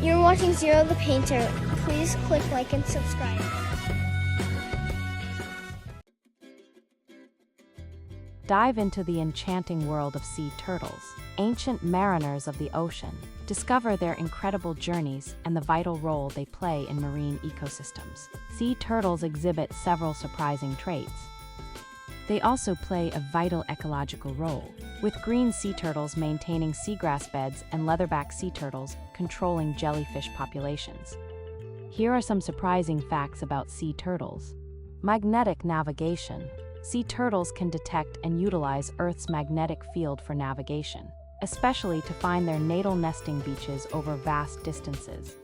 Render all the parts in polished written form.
You're watching Zero the Painter. Please click like and subscribe. Dive into the enchanting world of sea turtles, ancient mariners of the ocean. Discover their incredible journeys and the vital role they play in marine ecosystems. Sea turtles exhibit several surprising traits. They also play a vital ecological role, with green sea turtles maintaining seagrass beds and leatherback sea turtles controlling jellyfish populations. Here are some surprising facts about sea turtles. Magnetic navigation. Sea turtles can detect and utilize Earth's magnetic field for navigation, especially to find their natal nesting beaches over vast distances.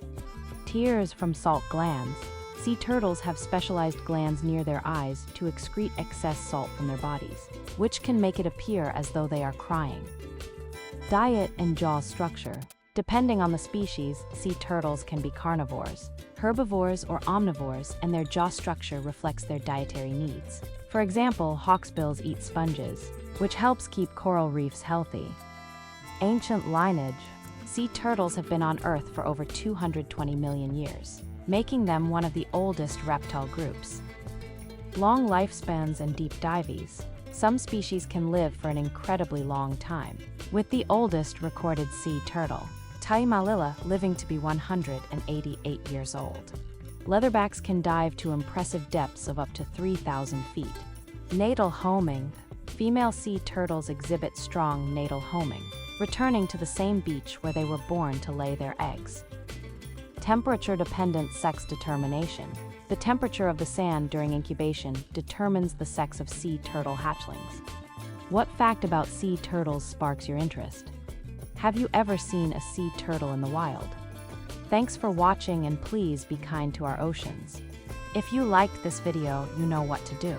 Tears from salt glands. Sea turtles have specialized glands near their eyes to excrete excess salt from their bodies, which can make it appear as though they are crying. Diet and jaw structure. Depending on the species, sea turtles can be carnivores, herbivores, or omnivores, and their jaw structure reflects their dietary needs. For example, hawksbills eat sponges, which helps keep coral reefs healthy. Ancient lineage. Sea turtles have been on Earth for over 220 million years, making them one of the oldest reptile groups. Long lifespans and deep dives. Some species can live for an incredibly long time, with the oldest recorded sea turtle, Taimalila, living to be 188 years old. Leatherbacks can dive to impressive depths of up to 3,000 feet. Natal homing. Female sea turtles exhibit strong natal homing, returning to the same beach where they were born to lay their eggs. Temperature-dependent sex determination. The temperature of the sand during incubation determines the sex of sea turtle hatchlings. What fact about sea turtles sparks your interest? Have you ever seen a sea turtle in the wild? Thanks for watching, and please be kind to our oceans. If you liked this video, you know what to do.